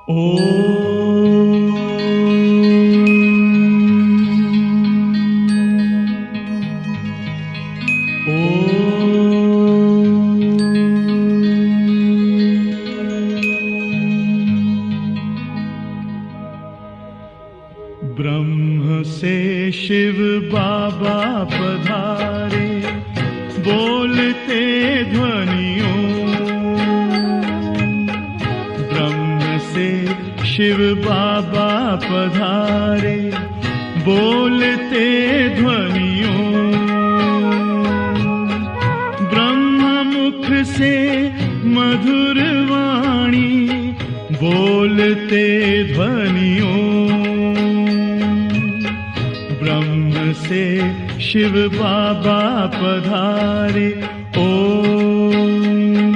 ब्रह्म से शिव बाबा पधारे, बोलते ध्वनियों। ब्रह्म से शिव बाबा पधारे, बोलते ध्वनियों। ब्रह्म मुख से मधुर वाणी, बोलते ध्वनियों। ब्रह्म से शिव बाबा पधारे, ओम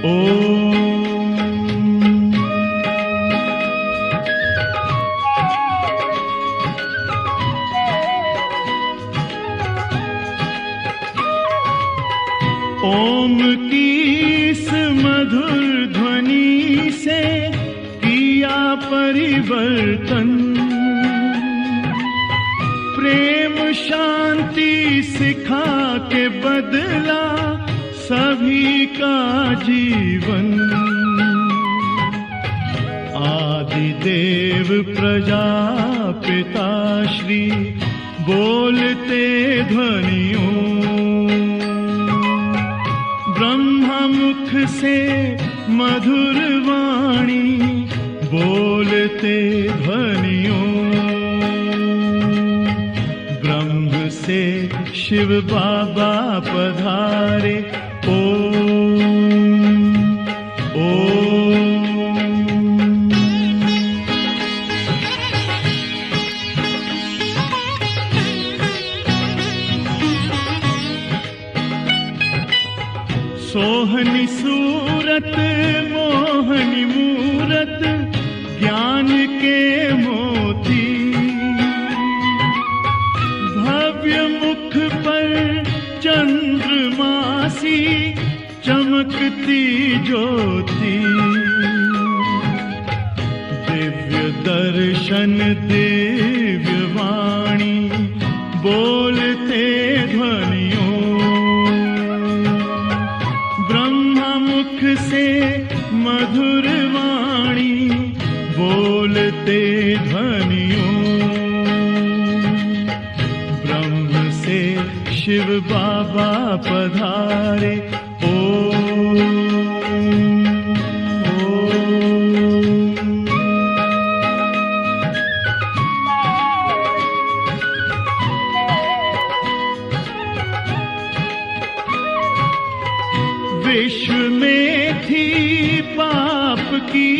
ओम। ओम की इस मधुर ध्वनि से किया परिवर्तन। प्रेम शांति सिखा के बदला सभी का जीवन। आदि देव प्रजापिता श्री, बोलते ध्वनियों। ब्रह्म मुख से मधुर वाणी, बोलते ध्वनियों। ब्रह्म से शिव बाबा पधारे, ओम ओम। सोहनी सूरत मोहनी मूरत, ज्ञान के मोती। भव्य मुख पर चंद्रमासी, चमकती ज्योति। दिव्य दर्शन दिव्य वाणी, बोलते ध्वनियों। मुख से मधुर वाणी, बोलते ध्वनियों। ब्रह्म से शिव बाबा पधारे, ओम ओम। विश्व में थी पाप की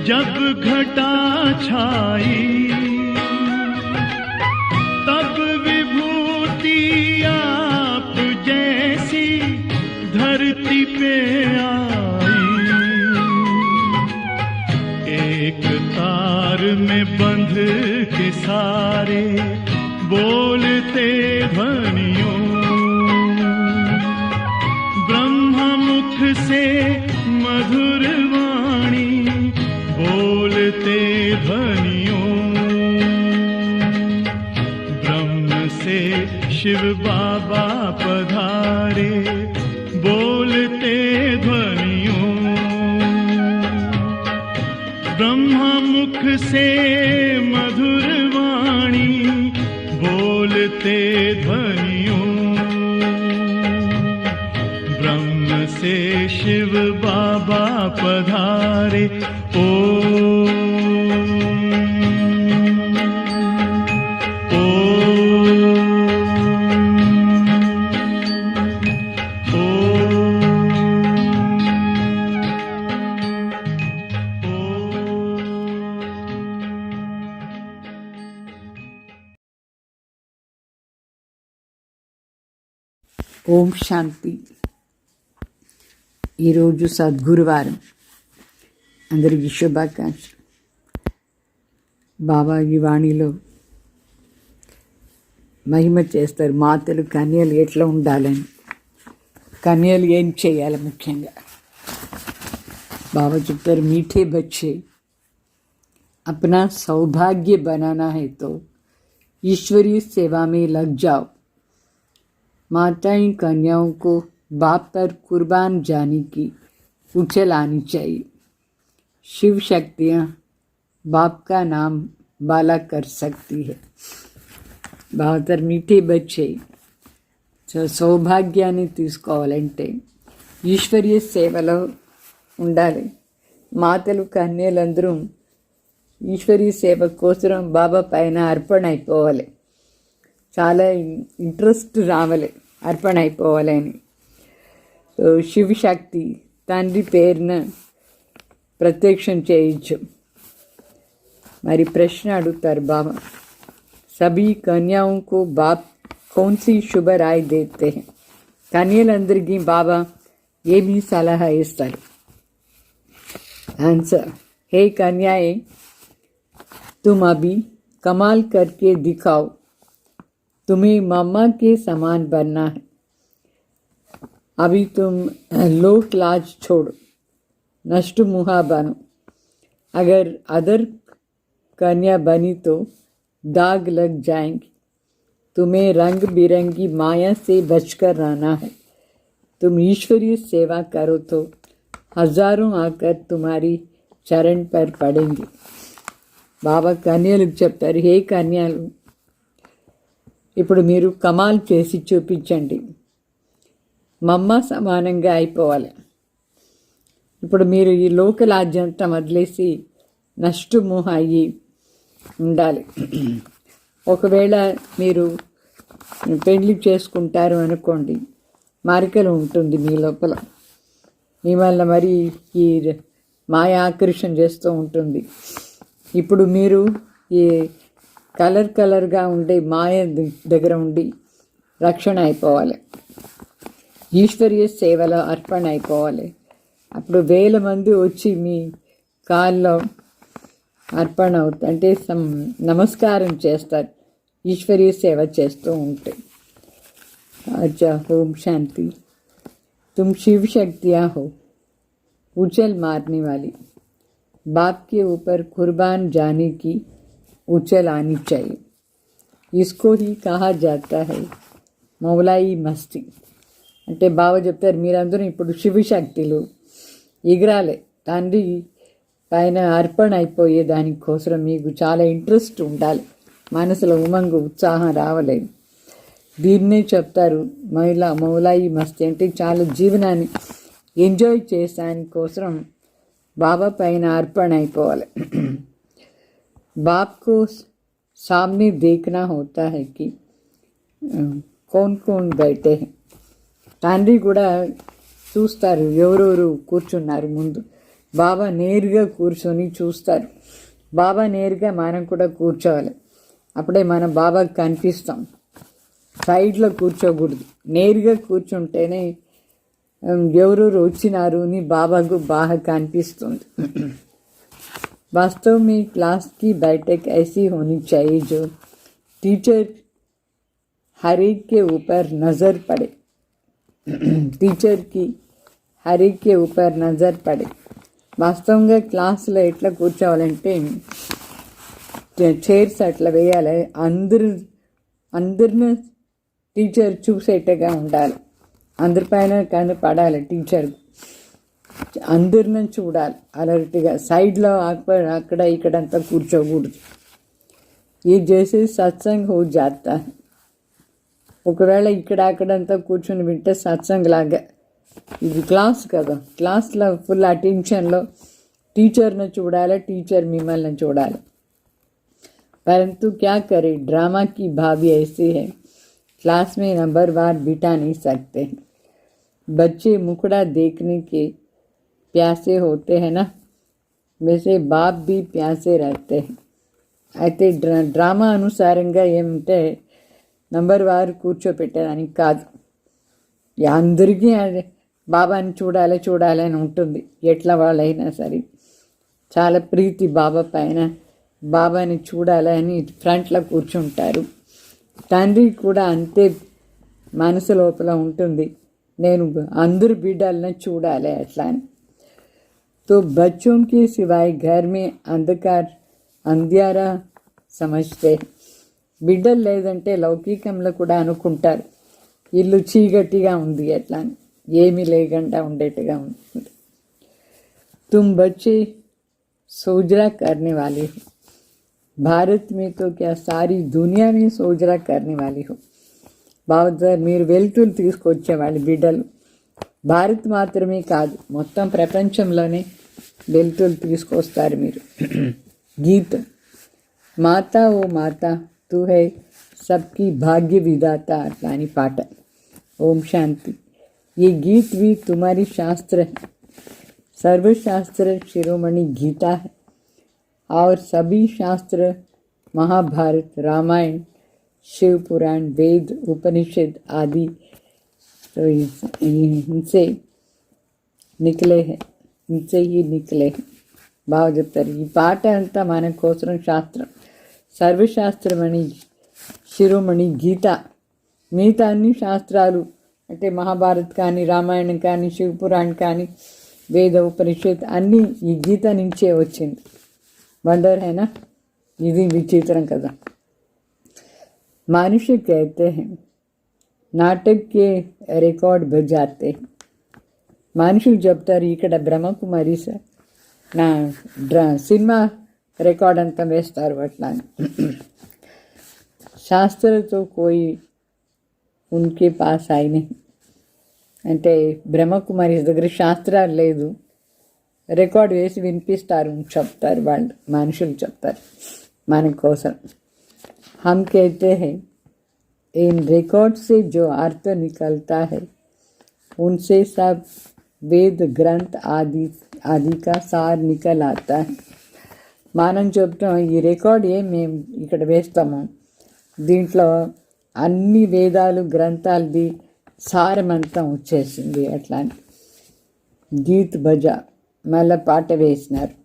जब घटा छाई, तब विभूति आप जैसी धरती पे आई। एक तार में बंध के सारे, बोलते ध्वनियों। मुख से मधुर वाणी, बोलते ध्वनियों। ब्रह्म से शिव बाबा पधारे, बोलते ध्वनियों। ब्रह्म मुख से मधुर वाणी, बोलते ध्वनियों। से शिव बाबा पधारे, ओम ओम ఓం శాంతి. ఈరోజు సద్గురువారం. అందరికీ శుభాకాంక్షలు. బాబా ఈ వాణిలో మహిమ చేస్తారు. మాతలు కన్యలు ఎట్లా ఉండాలని, కన్యలు ఏం చేయాలి, ముఖ్యంగా बाबा चुप्तर मीठे बच्चे अपना सौभाग्य बनाना है तो ईश्वरीय सेवा में लग जाओ। माताएं कन्याओं को बाप पर कुर्बान जाने की उछल आनी चाहिए। शिव शक्तियाँ बाप का नाम बाला कर सकती है। బావతర్ మీఠే బచ్చే సౌభాగ్యాన్ని తీసుకోవాలంటే ఈశ్వరీయ సేవలో ఉండాలి. మాతలు కన్యలందరూ ఈశ్వరీయ సేవ కోసం బాబా పైన అర్పణ అయిపోవాలి. చాలా ఇంట్రెస్ట్ రావాలి అర్పణ అయిపోవాలి అని. శివశక్తి తండ్రి పేరున ప్రత్యక్షం చేయొచ్చు. మరి ప్రశ్న అడుగుతారు బాబా, सभी कन्याओं को बाप कौन सी शुभ राय देते हैं? కన్యలందరికీ బాబా ఏమీ సలహా ఇస్తారు? आंसर, हे कन्याएं, तुम अभी कमाल करके दिखाओ. तुम्हें मम्मा के समान बनना है. अभी तुम लोक लाज छोड़ो, नष्ट मुहा बनो. अगर अदर कन्या बनी तो दाग लग जाएंगे. तुम्हें रंग बिरंगी माया से बचकर रहना है. तुम ईश्वरीय सेवा करो तो हजारों आकर तुम्हारी चरण पर पड़ेंगे. బాబా కన్యలకు చెప్తారు, హే కన్యలు, ఇప్పుడు మీరు కమాల్ చేసి చూపించండి. మమ్మ సమానంగా అయిపోవాలి. ఇప్పుడు మీరు ఈ లోకలాజ్యంతా వదిలేసి నష్టమోహ అయ్యి ఉండాలి. ఒకవేళ మీరు పెళ్లి చేసుకుంటారు అనుకోండి, మారికలు ఉంటుంది మీ లోపల. మిమ్మల్ని మరి ఈ మాయ ఆకర్షణ చేస్తూ ఉంటుంది. ఇప్పుడు మీరు ఈ కలర్గా ఉండే మాయ దగ్గర ఉండి రక్షణ అయిపోవాలి. ఈశ్వరీయ సేవలో అర్పణ అయిపోవాలి. అప్పుడు 1000 మంది వచ్చి మీ కాల్లో అర్పణ అవుతుంది, అంటే నమస్కారం చేస్తారు ఈశ్వరీయ సేవ చేస్తూ ఉంటే. अच्छा, ओम शांति. तुम शिव शक्तियाँ हो, उछल मारने वाली. बाप के ऊपर कुर्बान जाने की उछल आनी चाहिए. इसको ही कहा जाता है मौलाई मस्ती. అంటే బావ చెప్తారు, మీరందరూ ఇప్పుడు శివశక్తులు, ఎగరాలి. తండ్రి పైన అర్పణ అయిపోయే దానికోసం మీకు చాలా ఇంట్రెస్ట్ ఉండాలి. మనసులో ఉమంగు ఉత్సాహం రావలేదు. దీన్నే చెప్తారు మౌలాయి మస్తి. అంటే చాలా జీవనాన్ని ఎంజాయ్ చేసాని కోసం బాబా పైన అర్పణ అయిపోవాలి. బాప్ కో సామ్నే దేఖనా హోతా హై కి కౌన్ కౌన్ బైఠే హై. తండ్రి కూడా చూస్తారు ఎవరెవరు కూర్చున్నారు ముందు. బాబా నేరుగా కూర్చొని చూస్తారు. బాబా నేరుగా మనం కూడా కూర్చోవాలి. అప్పుడే మనం బాబాకి కనిపిస్తాం. సైడ్లో కూర్చోకూడదు. నేరుగా కూర్చుంటేనే ఎవరెవరు వచ్చినారు అని బాబాకు బాగా కనిపిస్తుంది. वास्तव में क्लास की बैठक ऐसी होनी चाहिए जो टीचर हर एक के ऊपर नज़र पड़े. టీచర్ కి హర్ एक के ऊपर नज़र पड़े. వాస్తవంగా క్లాస్లో ఎట్లా కూర్చోవాలంటే చైర్స్ అట్లా వేయాలి. అందరిని టీచర్ చూసేట్టుగా ఉండాలి. అందరిపైన కానీ పడాలి. టీచర్ అందరిని చూడాలి అలర్ట్గా. సైడ్లో అక్కడ ఇక్కడంతా కూర్చోకూడదు. ఈ చేసి సత్సంగ్ హో జాతా. ఒకవేళ ఇక్కడ అక్కడంతా కూర్చొని వింటే సత్సంగ్ లాగా. ఇది క్లాస్ కదా, క్లాస్లో ఫుల్ అటెన్షన్లో టీచర్ని చూడాలి, టీచర్ మిమ్మల్ని చూడాలి. परंतु क्या करें, ड्रामा की भाभी ऐसी है, क्लास में नंबरवार बिठा नहीं सकते हैं. बच्चे मुखड़ा देखने के प्यासे होते हैं ना, वैसे बाप भी प्यासे रहते हैं. అయితే డ్రామా అనుసారంగా ఏమంటే నంబర్ వారు కూర్చోపెట్టడానికి కాదు. అందరికీ బాబాని చూడాలి అని ఉంటుంది. ఎట్లా వాళ్ళైనా సరే చాలా ప్రీతి బాబా పైన, బాబాని చూడాలని ఫ్రంట్లో కూర్చుంటారు. తండ్రి కూడా అంతే మనసు లోపల ఉంటుంది, నేను అందరు బిడ్డలను చూడాలి అట్లా అని. तो बच्चों के सिवाय घर में అంధ్యారా సమజ్తే. బిడ్డలు లేదంటే లౌకికంలో కూడా అనుకుంటారు ఇల్లు చీకటిగా ఉంది ఎట్లా అని, ఏమీ లేకుండా ఉండేట్టుగా ఉంటుంది. तुम बच्चे सोजरा करने वाले हो. भारत में तो क्या सारी दुनिया में सोजरा करने वाली हो. బావగారు మీరు వెలుతురు తీసుకొచ్చేవాళ్ళు బిడ్డలు. భారత్ మాత్రమే కాదు, మొత్తం ప్రపంచంలోనే వెలుతురు తీసుకొస్తారు మీరు. గీత్ మాతా ఓ మాతా తూ హై సబ్కి భాగ్య విధాత అట్లా అని పాట. ఓం శాంతి. ये गीत भी तुम्हारी शास्त्र है, सर्वशास्त्र शिरोमणि गीता है और सभी शास्त्र महाभारत, रामायण, शिव पुराण, वेद, उपनिषद आदि तो इनसे निकले हैं, इनसे ही निकले हैं. బాగా చెప్తారు. ఈ పాట అంతా మన కోసం శాస్త్రం, సర్వశాస్త్రమణి శిరోమణి గీత. మిగతా అన్ని శాస్త్రాలు అంటే మహాభారత్ కానీ, రామాయణం కానీ, శివపురాణ్ కానీ, వేద, ఉపనిషత్ అన్నీ ఈ గీత నుంచే వచ్చింది. వండర్ హైనా, ఇది విచిత్రం కదా. మనుష్య कहते हैं నాటక్ కే రికార్డ్ బజాతే. మనుషులు చెప్తారు ఇక్కడ బ్రహ్మకుమారి సార్ నా సినిమా రికార్డ్ అంతా వేస్తారు అట్లా అని. శాస్త్రతో కోయి ఉన్కే పాస్ అయిన అంటే బ్రహ్మకుమారి దగ్గర శాస్త్రాలు లేదు, రికార్డ్ వేసి వినిపిస్తారు చెప్తారు వాళ్ళు, మనుషులు చెప్తారు మన కోసం. हम कहते हैं इन रिकॉर्ड से जो अर्थ निकलता है उनसे सब वेद ग्रंथ आदि का सार निकल आता है. మనం చెప్తాం ఈ రికార్డ్ మేము ఇక్కడ వేస్తాము, దీంట్లో అన్ని వేదాలు గ్రంథాలది సారమంతం వచ్చేసింది అట్లా అని. గీత్ బజా మళ్ళీ పాట వేసినారు.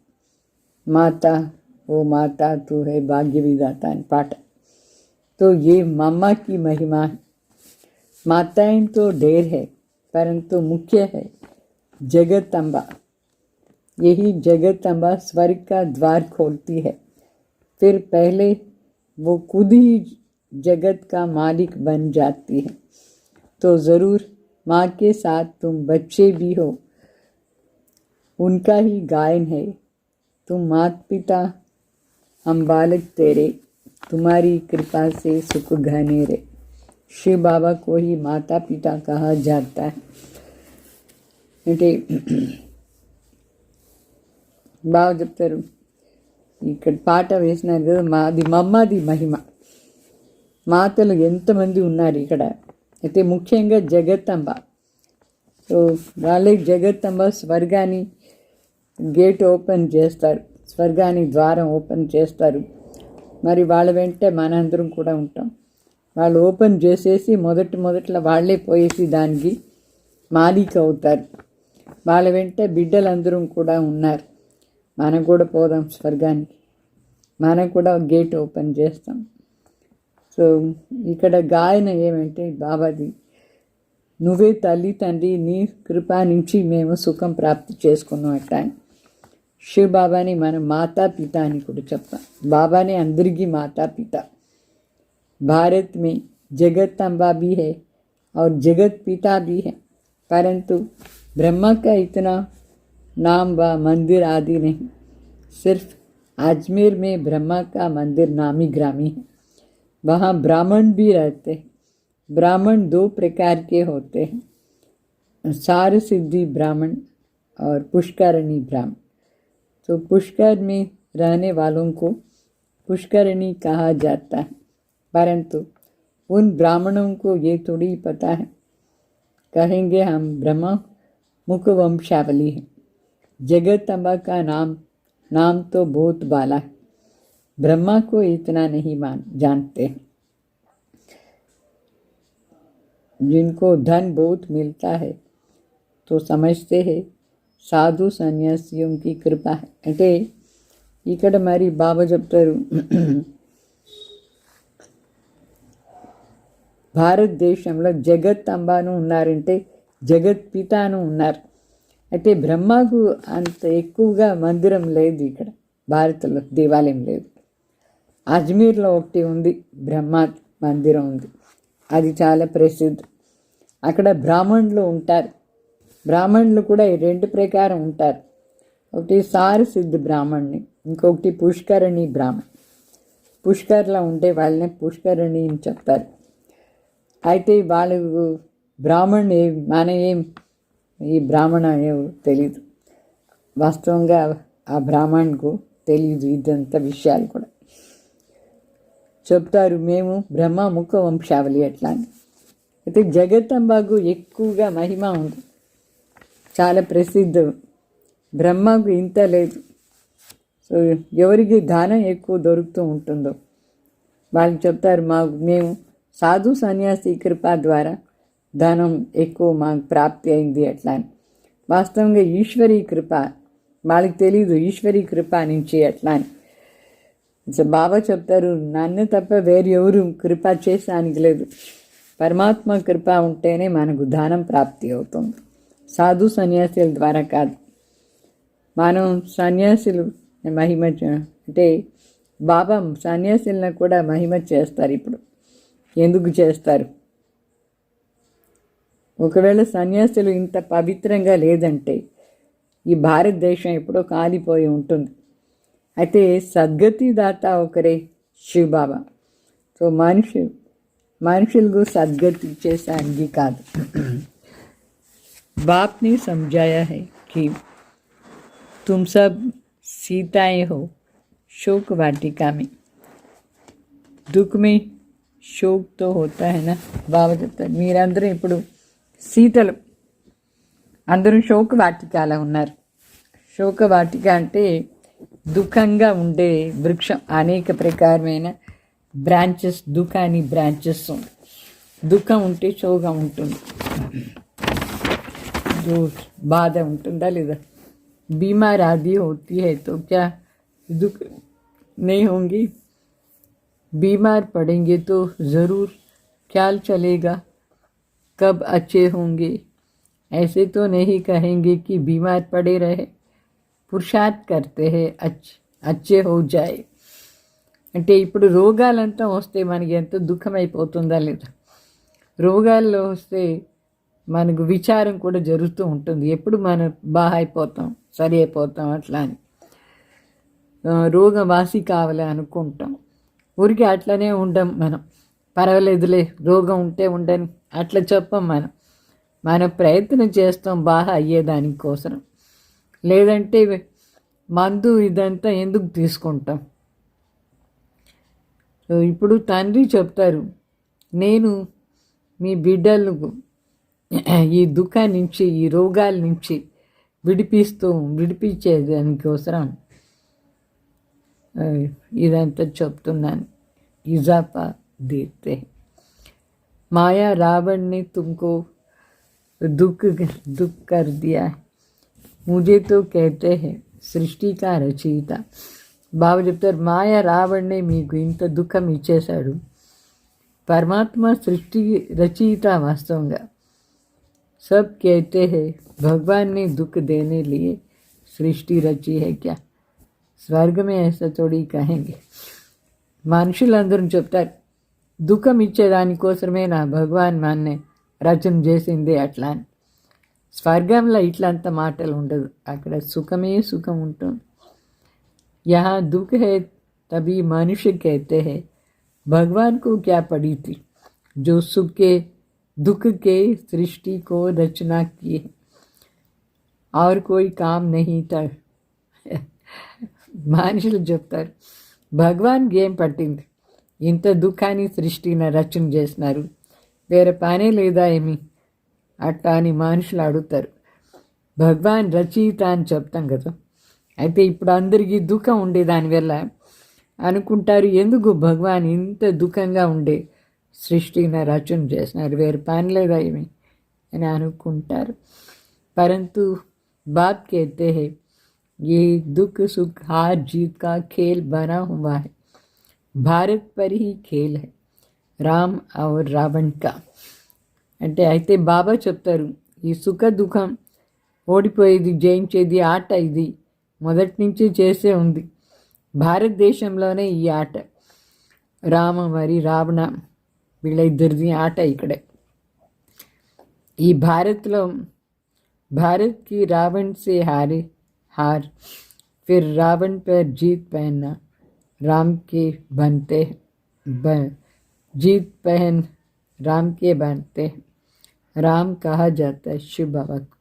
మాతా ఓ మాతా తూ హై భాగ్య విధాత అని పాట. तो ये मम्मा की महिमा है. माताएं तो ढेर है परंतु मुख्य है जगत अम्बा. यही जगत अम्बा स्वर्ग का द्वार खोलती है, फिर पहले वो खुद ही जगत का मालिक बन जाती है. तो ज़रूर माँ के साथ तुम बच्चे भी हो, उनका ही गायन है. तुम माता पिता हम बालक तेरे, तुम्हारी कृपा से सुख घने रे. शिव बाबा को ही माता पिता कहा जाता है. అంటే బాగా చెప్తారు. ఇక్కడ పాట వేసినారు కదా, మాది మమ్మది మహిమ. మాతలు ఎంతమంది ఉన్నారు ఇక్కడ, అయితే ముఖ్యంగా జగత్తంబ. సో వాళ్ళకి జగత్తంబ స్వర్గాన్ని గేట్ ఓపెన్ చేస్తారు, స్వర్గాన్ని ద్వారం ఓపెన్ చేస్తారు. మరి వాళ్ళ వెంటే మనందరం కూడా ఉంటాం. వాళ్ళు ఓపెన్ చేసేసి మొదట్లో వాళ్ళే పోయేసి దానికి మాలిక్ అవుతారు. వాళ్ళ వెంటే బిడ్డలందరం కూడా ఉన్నారు. మనం కూడా పోదాం స్వర్గానికి, మనం కూడా గేట్ ఓపెన్ చేస్తాం. సో ఇక్కడ గాయన ఏమంటే బాబాది, నువ్వే తల్లి తండ్రి, నీ కృపా నుంచి మేము సుఖం ప్రాప్తి చేసుకున్నాం అట్లా. शिव बाबा ने मन माता पिता అని కూడా చెప్తాం. బాబానే అందరికీ माता पिता. भारत में जगत अम्बा भी है और जगत पिता भी है, परंतु ब्रह्मा का इतना नाम व मंदिर आदि नहीं. सिर्फ अजमेर में ब्रह्मा का मंदिर नामी ग्रामी है. वहाँ ब्राह्मण भी रहते हैं. ब्राह्मण 2 प्रकार के होते हैं, सार सिद्धि ब्राह्मण और पुष्करणी ब्राह्मण. तो पुष्कर में रहने वालों को पुष्करणी कहा जाता है, परंतु उन ब्राह्मणों को ये थोड़ी पता है, कहेंगे हम ब्रह्मा मुख वंशावली है. जगत अम्बा का नाम तो बहुत बाला है, ब्रह्मा को इतना नहीं जानते हैं. जिनको धन बहुत मिलता है तो समझते हैं సాధు సన్యాసియంకి కృప. అంటే ఇక్కడ మరి బాబా చెప్తారు, భారతదేశంలో జగత్ అంబాను ఉన్నారంటే జగత్ పితాను ఉన్నారు. అయితే బ్రహ్మకు అంత ఎక్కువగా మందిరం లేదు ఇక్కడ, భారత్లో దేవాలయం లేదు. అజ్మీర్లో ఒకటి ఉంది, బ్రహ్మ మందిరం ఉంది, అది చాలా ప్రసిద్ధి. అక్కడ బ్రాహ్మణులు ఉంటారు. బ్రాహ్మణులు కూడా ఈ రెండు ప్రకారం ఉంటారు. ఒకటి సారసిద్ధ బ్రాహ్మణ్ణి, ఇంకొకటి పుష్కరణి బ్రాహ్మణ్. పుష్కర్లో ఉండే వాళ్ళని పుష్కరణి అని చెప్తారు. అయితే వాళ్ళు బ్రాహ్మణ్ మన ఏం ఈ బ్రాహ్మణ ఏమో తెలీదు, వాస్తవంగా ఆ బ్రాహ్మణ్కు తెలీదు ఇదంతా విషయాలు కూడా. చెప్తారు మేము బ్రహ్మ ముఖ వంశావళి ఎట్లా అని. అయితే జగత్తంబాకు ఎక్కువగా మహిమ ఉంది, చాలా ప్రసిద్ధం. బ్రహ్మకు ఇంత లేదు. సో ఎవరికి దానం ఎక్కువ దొరుకుతూ ఉంటుందో వాళ్ళు చెప్తారు మేము సాధు సన్యాసి కృప ద్వారా ధనం ఎక్కువ మాకు ప్రాప్తి అయింది అట్లా అని. వాస్తవంగా ఈశ్వరీ కృప వాళ్ళకి తెలీదు, ఈశ్వరీ కృప నుంచి అట్లా అని. సో బాబా చెప్తారు నన్ను తప్ప వేరు ఎవరు కృప చేసానికి లేదు, పరమాత్మ కృప ఉంటేనే మనకు దానం ప్రాప్తి అవుతుంది, సాధు సన్యాసుల ద్వారా కాదు. మనం సన్యాసులు మహిమ అంటే బాబా సన్యాసులను కూడా మహిమ చేస్తారు. ఇప్పుడు ఎందుకు చేస్తారు? ఒకవేళ సన్యాసులు ఇంత పవిత్రంగా లేదంటే ఈ భారతదేశం ఎప్పుడో కాలిపోయి ఉంటుంది. అయితే సద్గతి దాత ఒకరే శివబాబా. సో మనుషులకు సద్గతి చేసానికి కాదు. बाप ने समझाया है कि तुम सब सीताएं हो शोक वाटिका में. दुख में शोक तो होता है ना. బాబా చెప్తారు మీరందరూ ఇప్పుడు సీతలు, అందరూ శోక వాటికలో ఉన్నారు. శోక వాటిక అంటే దుఃఖంగా ఉండే వృక్షం, అనేక ప్రకారమైన బ్రాంచెస్, దుఃఖాన్ని బ్రాంచెస్ ఉంది. దుఃఖం ఉంటే శోకం ఉంటుంది, బాధ ఉంటుందా లేదా? बीमार आदि होती है तो क्या दुख नहीं होंगी? बीमार पड़ेंगे तो ज़रूर ख्याल चलेगा कब अच्छे होंगे. ऐसे तो नहीं कहेंगे कि बीमार पड़े रहे, पुरुषार्थ करते हैं अच्छे हो जाए. అంటే ఇప్పుడు రోగాలంతా వస్తే మనకి ఎంత దుఃఖం అయిపోతుందా లేదా? రోగాల్లో వస్తే మనకు విచారం కూడా జరుగుతూ ఉంటుంది, ఎప్పుడు మనం బాగా అయిపోతాం, సరి అయిపోతాం అట్లా అని. రోగం వాసి కావాలి అనుకుంటాం, ఊరికి అట్లనే ఉండం మనం. పర్వాలేదులే రోగం ఉంటే ఉండని అట్లా చెప్పం మనం. మనం ప్రయత్నం చేస్తాం బాగా అయ్యేదానికోసం. లేదంటే మందు ఇదంతా ఎందుకు తీసుకుంటాం? ఇప్పుడు తండ్రి చెప్తారు నేను మీ బిడ్డలకు ఈ దుఃఖం నుంచి, ఈ రోగాల నుంచి విడిపించేదానికోసం ఇదంతా చెప్తున్నాను. ఇజాఫా దేతే మాయా रावण ने तुमको दुख कर दिया, मुझे तो कहते हैं सृष्टि का रचयिता. బాబా చెప్తారు మాయా రావణ్ణే మీకు ఇంత దుఃఖం ఇచ్చేశాడు, పరమాత్మ సృష్టి రచయిత. వాస్తవంగా सब कहते हैं भगवान ने दुख देने लिए सृष्टि रची है क्या? स्वर्ग में ऐसा थोड़ी कहेंगे. మనుషులందరూ చెప్తారు దుఃఖం ఇచ్చేదానికోసమే నా భగవాన్ మాన్నే రచన చేసింది అట్లా అని. స్వర్గంలో ఇట్లంత మాటలు ఉండదు, అక్కడ సుఖమే సుఖం ఉంటుంది. यहाँ दुख है तभी मनुष्य कहते हैं भगवान को क्या पड़ी थी जो सुख के दुख के सृष्टि को रचना की है, और कोई काम नहीं था. మనుషులు చెప్తారు భగవాన్కి ఏం పట్టింది, ఇంత దుఃఖాన్ని సృష్టిని రచన చేసినారు, వేరే పనే లేదా ఏమి అట్లా అని మనుషులు అడుగుతారు. భగవాన్ రచయిత అని చెప్తాం కదా. అయితే ఇప్పుడు అందరికీ దుఃఖం ఉండే దానివల్ల అనుకుంటారు ఎందుకు భగవాన్ ఇంత దుఃఖంగా ఉండే సృష్టిని రచన చేసినారు, వేరే పని లేదా ఏమి అని అనుకుంటారు. परंतु बाप कहते हैं ये दुख सुख हार जीत का खेल बना हुआ है, भारत पर ही खेल है राम और रावण का. అంటే అయితే బాబా చెప్తారు ఈ సుఖ దుఃఖం ఓడిపోయేది జయించేది ఆట ఇది మొదటి నుంచి చేసే ఉంది. భారతదేశంలోనే ఈ ఆట రామ మరి రావణ వీళ్ళ ఇద్దరిది ఆట ఇక్కడే. ఈ భారత్లో भारत की रावण से हार फिर रावण पर जीत पहनना राम के बनते जीत पहन राम के बनते राम कहा जाता है शिव बाबा को.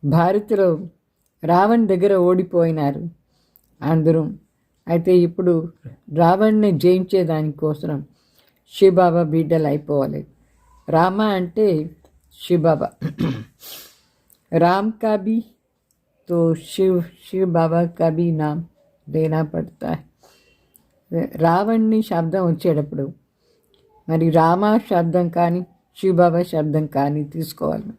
భారత్లో రావణ్ దగ్గర ఓడిపోయినారు అందరూ. అయితే ఇప్పుడు రావణ్ని జయించేదానికోసం శివబాబా బిడ్డలు అయిపోవాలి. రామ అంటే శివబాబా, राम का भी तो शिव बाबा का भी नाम लेना पड़ता है. రావణ్ని శబ్దం వచ్చేటప్పుడు మరి రామ శబ్దం కానీ శివబాబా శబ్దం కానీ తీసుకోవాలి.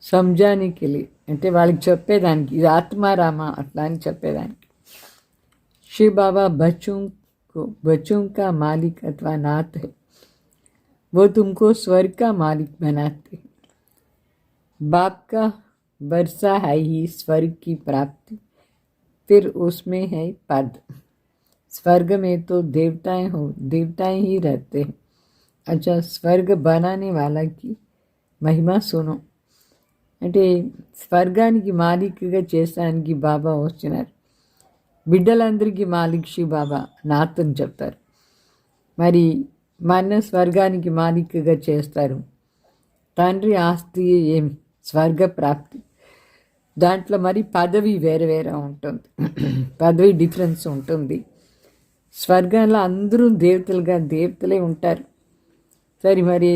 సంజానికి వెళ్ళి అంటే వాళ్ళకి చెప్పేదానికి ఇది ఆత్మారామ అట్లా అని చెప్పేదానికి. शिव बाबा बच्चों का मालिक अथवा नाथ है. वो तुमको स्वर्ग का मालिक बनाते. बाप का वर्षा है ही स्वर्ग की प्राप्ति, फिर उसमें है पद. स्वर्ग में तो देवताएं ही रहते हैं. अच्छा, स्वर्ग बनाने वाला की महिमा सुनो. అంటే స్వర్గానికి మాలిక్గా చేసానికి బాబా వచ్చినారు. బిడ్డలందరికీ మాలిక్ శివ బాబా నాత్ అని చెప్తారు. మరి మన స్వర్గానికి మాలిక్గా చేస్తారు. తండ్రి ఆస్తి ఏమి స్వర్గ ప్రాప్తి. దాంట్లో మరి పదవి వేరే వేరే ఉంటుంది, పదవి డిఫరెన్స్ ఉంటుంది. స్వర్గంలో అందరూ దేవతలే ఉంటారు. సరే, మరి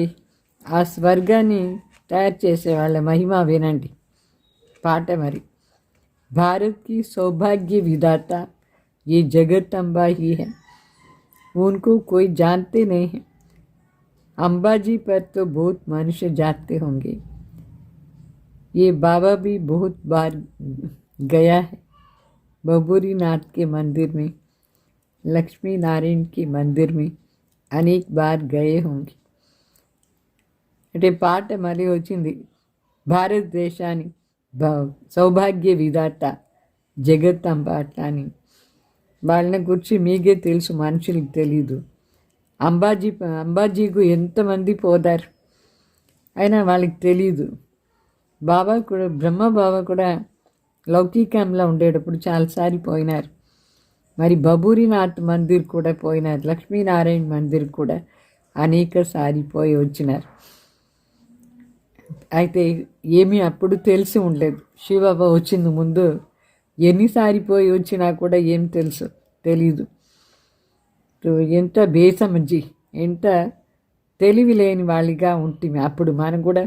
ఆ స్వర్గాన్ని తయారు చేసే వాళ్ళ మహిమ వినండి పాట. మరి भारत की सौभाग्य विधाता ये जगत अम्बा ही है, उनको कोई जानते नहीं है. अम्बा जी पर तो बहुत मनुष्य जाते होंगे. ये बाबा भी बहुत बार गया है. बबूरी नाथ के मंदिर में, लक्ष्मी नारायण के मंदिर में अनेक बार गए होंगे. అంటే పాట మళ్ళీ వచ్చింది. భారతదేశాన్ని సౌభాగ్య విధాత జగత్తంబ అట్లా అని. వాళ్ళని గురించి మీకే తెలుసు, మనుషులకు తెలీదు. అంబాజీకు ఎంతమంది పోదారు అయినా వాళ్ళకి తెలీదు. బాబా కూడా బ్రహ్మ బాబా కూడా లౌకికంలో ఉండేటప్పుడు చాలాసారి పోయినారు. మరి బబూరినాథ్ మందిర్ కూడా పోయినారు. లక్ష్మీనారాయణ మందిర్ కూడా అనేక సారి పోయి వచ్చినారు. అయితే ఏమీ అప్పుడు తెలిసి ఉండలేదు. శివబాబా వచ్చింది ముందు ఎన్నిసారి పోయి వచ్చినా కూడా ఏం తెలీదు. ఎంత బేసమజ్జి, ఎంత తెలివి లేని వాళ్ళిగా ఉంటుంది. అప్పుడు మనం కూడా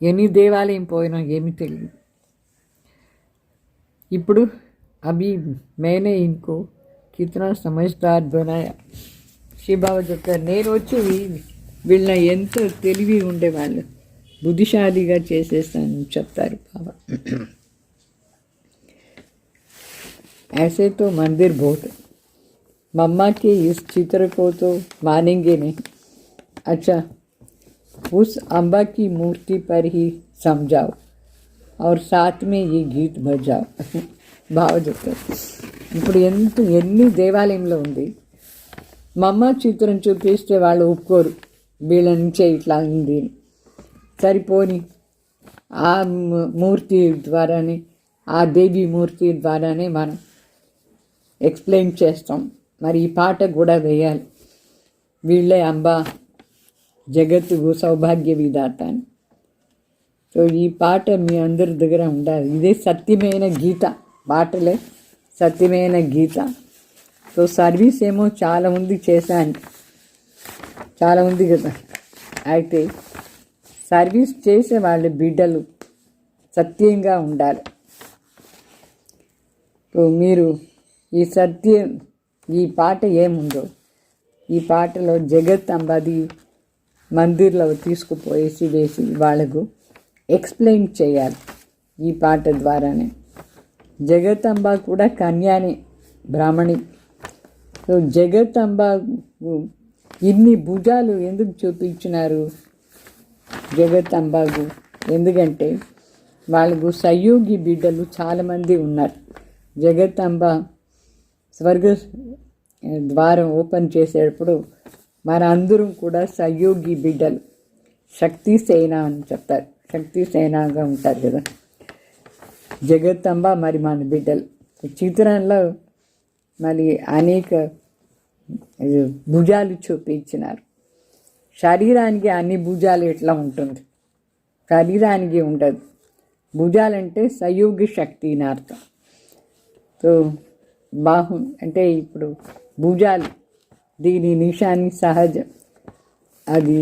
ఎన్ని దేవాలయం పోయినా ఏమీ తెలియదు. ఇప్పుడు అభి మేనే ఇన్కో కితనా సమజ్దార్ బనాయా. శివబాబా చెప్తారు, నేను వచ్చి వీళ్ళని ఎంత తెలివి ఉండేవాళ్ళు బుద్ధిశాలిగా చేసేస్తాను చెప్తారు బాబా. ऐसे तो मंदिर बहुत. मम्मा के इस चित्र को तो मानेंगे नहीं. अच्छा, उस अम्बा की मूर्ति पर ही समझाओ और साथ में ये गीत बजाओ. బాగా చెప్తారు. ఇప్పుడు ఎన్ని దేవాలయంలో ఉంది. మమ్మ చిత్రం చూపిస్తే వాళ్ళు ఒప్పుకోరు, వీళ్ళ నుంచే ఇట్లా ఉంది. సరిపోని ఆ మూర్తి ద్వారానే, ఆ దేవి మూర్తి ద్వారానే మనం ఎక్స్ప్లెయిన్ చేస్తాం. మరి ఈ పాట కూడా వేయాలి. వీళ్ళే అంబా జగత్తుకు సౌభాగ్య విధాత అని. సో ఈ పాట మీ అందరి దగ్గర ఉండాలి. ఇదే సత్యమైన గీత, పాటలే సత్యమైన గీత. సో సర్వీస్ ఏమో చాలా ఉంది చేశాను, చాలా ఉంది కదా. అయితే సర్వీస్ చేసే వాళ్ళ బిడ్డలు సత్యంగా ఉండాలి. మీరు ఈ సత్యం, ఈ పాట ఏముందో ఈ పాటలో జగత్ అంబాది మందిర్లో తీసుకుపోయేసి వేసి వాళ్ళకు ఎక్స్ప్లెయిన్ చేయాలి ఈ పాట ద్వారానే. జగత్తంబ కూడా కన్యానే, బ్రాహ్మణి. సో జగత్తంబకు ఇన్ని భుజాలు ఎందుకు చూపించినారు జగత్తంబకు? ఎందుకంటే వాళ్ళకు సహయోగి బిడ్డలు చాలామంది ఉన్నారు. జగత్తంబ స్వర్గ ద్వారం ఓపెన్ చేసేటప్పుడు మన అందరం కూడా సహయోగి బిడ్డలు, శక్తి సేన అని చెప్తారు. శక్తి సేనగా ఉంటారు కదా జగత్తంబ. మరి మన బిడ్డలు చిత్రంలో మరి అనేక భుజాలు చూపించినారు. శరీరానికి అన్ని భుజాలు ఎట్లా ఉంటుంది, శరీరానికి ఉండదు. భుజాలంటే సహయోగి శక్తి అని అర్థం. సో బాహు అంటే ఇప్పుడు భుజాలు, దీని నిషాని సహజం, అది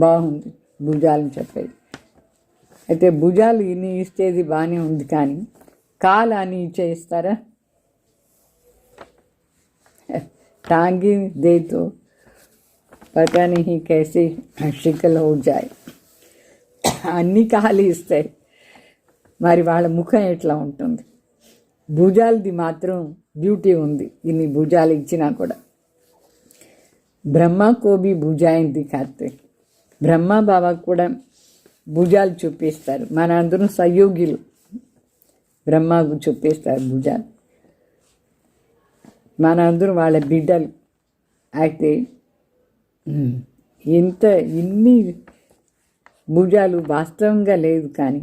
బాగుంది భుజాలని చెప్పేది. అయితే భుజాలు ఇన్ని ఇచ్చేది బాగానే ఉంది, కానీ కాలు అని ఇచ్చేస్తారా? टांगी दे तो पता नहीं कैसी शिकल हो जाए. అన్ని కాలు ఇస్తాయి, మరి వాళ్ళ ముఖం ఎట్లా ఉంటుంది? భుజాలది మాత్రం బ్యూటీ ఉంది, ఇన్ని భుజాలు ఇచ్చినా కూడా. బ్రహ్మ కోబి భుజాయిని దిఖాతే, బ్రహ్మ బాబా కూడా భుజాలు చూపిస్తారు. మన అందరం సహయోగిలు, బ్రహ్మకు చూపిస్తారు భుజాలు. మన అందరూ వాళ్ళ బిడ్డలు. అయితే ఇన్ని భుజాలు వాస్తవంగా లేదు, కానీ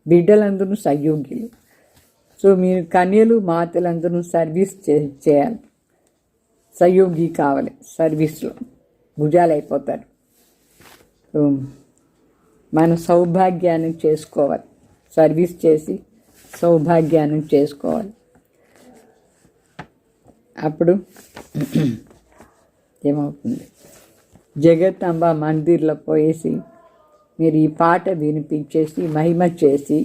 బిడ్డలందరూ సహయోగ్యులు. సో మీరు కన్యలు మాతలందరూ సర్వీస్ చేయాలి, సహయోగి కావాలి. సర్వీస్లో భుజాలు అయిపోతారు. సో మన సౌభాగ్యాన్ని చేసుకోవాలి, సర్వీస్ చేసి సౌభాగ్యాన్ని చేసుకోవాలి. అప్పుడు ఏమవుతుంది? జగత్తంబ మందిర్లో పోయేసి మీరు ఈ పాట వినిపించేసి మహిమ చేసి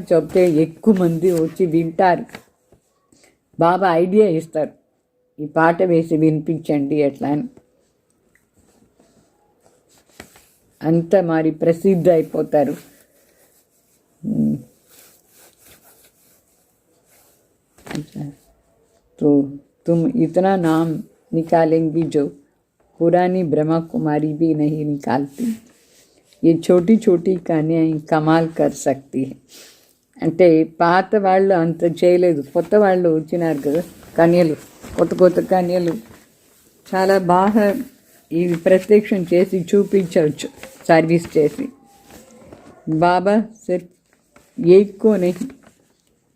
చెప్తే ఎక్కువ మంది వచ్చి వింటారు. బాబా ఐడియా ఇస్తారు, ఈ పాట వేసి వినిపించండి ఎట్లా అని. అంత మరి ప్రసిద్ధ అయిపోతారు. तो तुम इतना नाम निकालेंगी जो पुरानी ब्रह्मा कुमारी भी नहीं निकालती. ये छोटी छोटी कन्याएं कमाल कर सकती है. అంటే పాత వాళ్ళు అంత చేయలేదు, కొత్త వాళ్ళు వచ్చినారు కదా కన్యలు, కొత్త కొత్త కన్యలు చాలా బాగా ఇవి ప్రత్యక్షం చేసి చూపించవచ్చు, సర్వీస్ చేసి. బాబా సిర్ఫ్ ఏక్ కో నహీ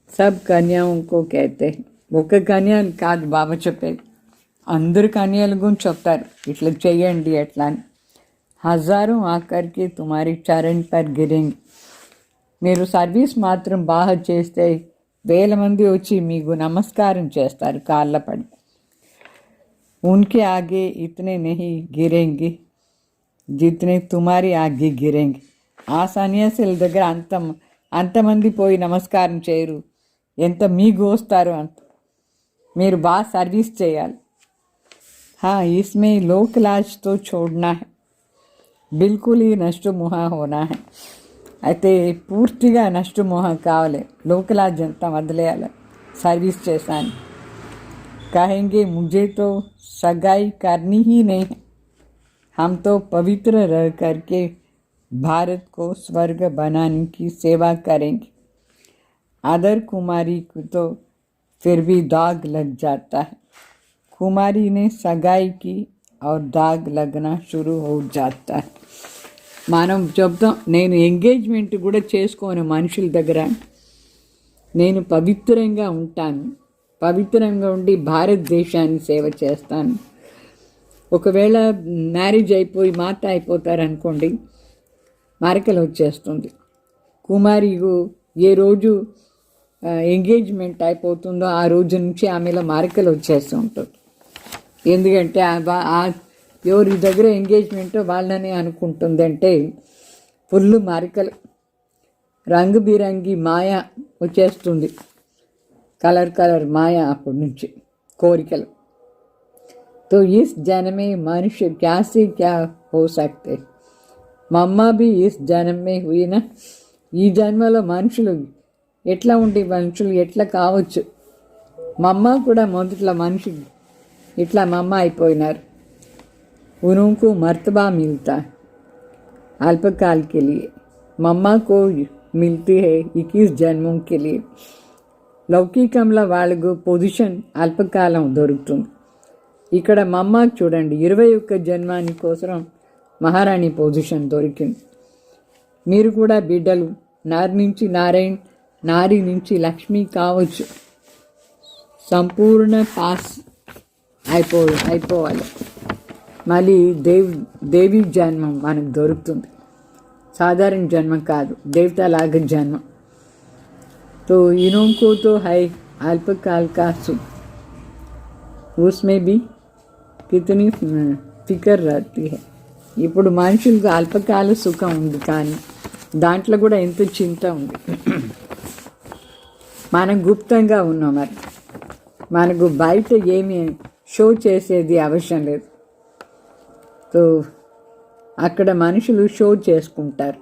సబ్ కన్యాओं को कहते हैं. ఒక కన్యని కాదు బాబా చెప్పేది, అందరు కన్యల గురించి చెప్తారు, ఇట్లా చెయ్యండి ఎట్లా అని. హజారు ఆఖరికి తుమారి చరణ్ పర్ గిరేంగి. మీరు సర్వీస్ మాత్రం బాగా చేస్తే 1000 మంది వచ్చి మీకు నమస్కారం చేస్తారు కాళ్ళ పడి. ఉన్కే ఆగే ఇతనే నహీ గిరేంగి జితనే తుమారి ఆగే గిరేంగి. ఆ సన్యాసుల దగ్గర అంతమంది పోయి నమస్కారం చేయరు, ఎంత మీకు వస్తారు అంత. మీరు బాగా సర్వీస్ చేయాలి. इसमें लोक लाज तो छोड़ना है, बिल्कुल ही नष्ट मोह होना है. అయితే పూర్తిగా నష్ట మోహ కావాలి, లోకలాజ్ అంతా వదిలేయాలి సర్వీస్ చేశాను. कहेंगे मुझे तो सगाई करनी ही नहीं है, हम तो पवित्र रह करके भारत को स्वर्ग बनाने की सेवा करेंगे. अदर कुमारी को तो फिर भी दाग लग जाता है. कुमारी ने सगाई की और दाग लगना शुरू हो जाता है. మనం చెప్తాం, నేను ఎంగేజ్మెంట్ కూడా చేసుకోను మనుషుల దగ్గర, నేను పవిత్రంగా ఉంటాను, పవిత్రంగా ఉండి భారతదేశాన్ని సేవ చేస్తాను. ఒకవేళ మ్యారేజ్ అయిపోయి మాత అయిపోతారనుకోండి, మరకలు వచ్చేస్తుంది. కుమారికు ఏ రోజు ఎంగేజ్మెంట్ అయిపోతుందో ఆ రోజు నుంచి ఆమెలో మరకలు వచ్చేస్తూ ఉంటుంది. ఎందుకంటే ఎవరి దగ్గర ఎంగేజ్మెంటో వాళ్ళని అనుకుంటుందంటే ఫుల్ మరకలు, రంగు బిరంగి మాయ వచ్చేస్తుంది, కలర్ కలర్ మాయ అప్పటి నుంచి కోరికలు. तो इस जन्म में मनुष्य क्या से क्या हो सकते. మమ్మ भी इस जन्म में हुई ना. ఈ జన్మలో మనుషులు ఎట్లా ఉండి మనుషులు ఎట్లా కావచ్చు. మమ్మ కూడా మొదట్లో మనిషి ఇట్లా మమ్మ అయిపోయినారు. उनको मर्तबा मिलता है अल्पकाल के लिए, मम्मा को मिलती है 21 जन्मों के लिए. లౌకికంలో వాళ్ళకు పొజిషన్ అల్పకాలం దొరుకుతుంది. ఇక్కడ మమ్మ చూడండి 21 జన్మాని కోసం మహారాణి పొజిషన్ దొరికింది. మీరు కూడా బిడ్డలు నారి నుంచి నారాయణ్, నారి నుంచి లక్ష్మి కావచ్చు. సంపూర్ణ పాస్ అయిపోవాలి. మళ్ళీ దేవి జన్మం మనకు దొరుకుతుంది. సాధారణ జన్మ కాదు, దేవతలాగా జన్మ. तो इन्हों को तो है अल्पकाल का सुख, उसमें भी कितनी फिक्र रहती है. ఇప్పుడు మనుషులకు అల్పకాల సుఖం ఉంది, కానీ దాంట్లో కూడా ఎంత చింత ఉంది. మనం గుప్తంగా ఉన్నాం. మరి మనకు బయట ఏమి షో చేసేది అవసరం లేదు. సో అక్కడ మనుషులు షో చేసుకుంటారు,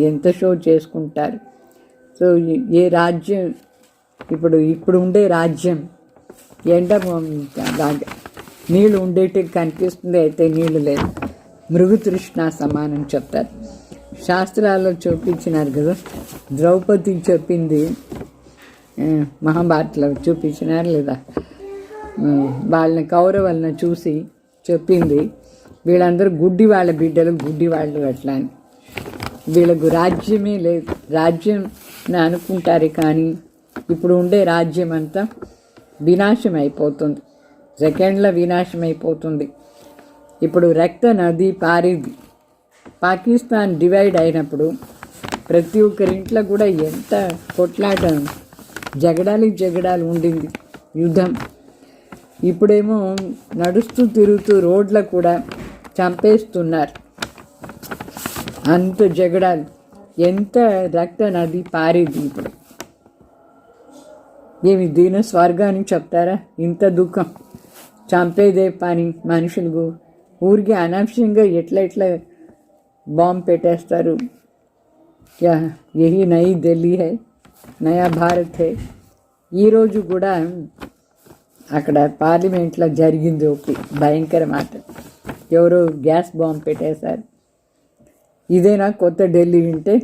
ఎంత షో చేసుకుంటారు. సో ఏ రాజ్యం ఇప్పుడు ఉండే రాజ్యం ఎండ నీళ్ళు ఉండేటి కనిపిస్తుంది, అయితే నీళ్ళు లేదు. మృగతృష్ణ సమానం చెప్తారు. శాస్త్రాల్లో చూపించినారు కదా, ద్రౌపది చెప్పింది, మహాభారత్లో చూపించినారు లేదా, వాళ్ళని కౌరవులను చూసి చెప్పింది, వీళ్ళందరూ గుడ్డి వాళ్ళ బిడ్డలు, గుడ్డి వాళ్ళు అట్లా అని. వీళ్ళకు రాజ్యమే లేదు, రాజ్యం అనుకుంటారు, కానీ ఇప్పుడు ఉండే రాజ్యం అంతా వినాశం అయిపోతుంది, సెకండ్లో వినాశం అయిపోతుంది. ఇప్పుడు రక్త నది పారేది. పాకిస్తాన్ డివైడ్ అయినప్పుడు ప్రతి ఒక్కరింట్లో కూడా ఎంత కొట్లాట, జగడాలు ఉండింది, యుద్ధం. ఇప్పుడేమో నడుస్తూ తిరుగుతూ రోడ్ల కూడా చంపేస్తున్నారు. అంత జగడాలు, ఎంత రక్త నది పారేది. ఇప్పుడు ఏమి దీన స్వర్గాన్ని చెప్తారా? ఇంత దుఃఖం, చంపేదే పని మనుషులకు. ఊరికి అనవసరంగా ఎట్లా బాంబు పెట్టేస్తారు. యహీ నయీ ఢిల్లీ హై, నయా భారత్ హై. ఈరోజు కూడా అక్కడ పార్లమెంట్లో జరిగింది ఒకటి భయంకర మాట. ఎవరో గ్యాస్ బాంబు పెట్టేశారు. ఇదేనా కొత్త ఢిల్లీ అంటే?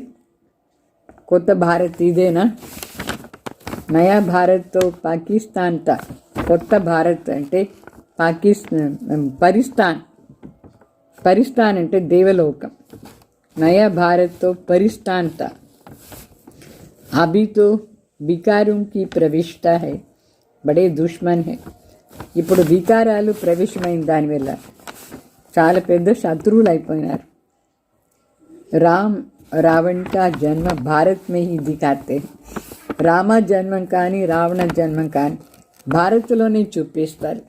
కొత్త భారత్ ఇదేనా? నయా భారత్తో పాకిస్తాన్ కొత్త భారత్ అంటే పరిస్థాన్ అంటే దేవలోకం. నయా భారత్తో పరిస్థాన్ అభి తో వికారం కి ప్రవిష్ట హై, బడే దుష్మన్ హై. ఇప్పుడు వికారాలు ప్రవేశమైన దానివల్ల చాలా పెద్ద శత్రువులు అయిపోయినారు. రావణ్ కా జన్మ భారత్ మే హీ దిఖాతే. రామ జన్మం కానీ రావణ జన్మం కానీ భారత్లోనే చూపిస్తారు.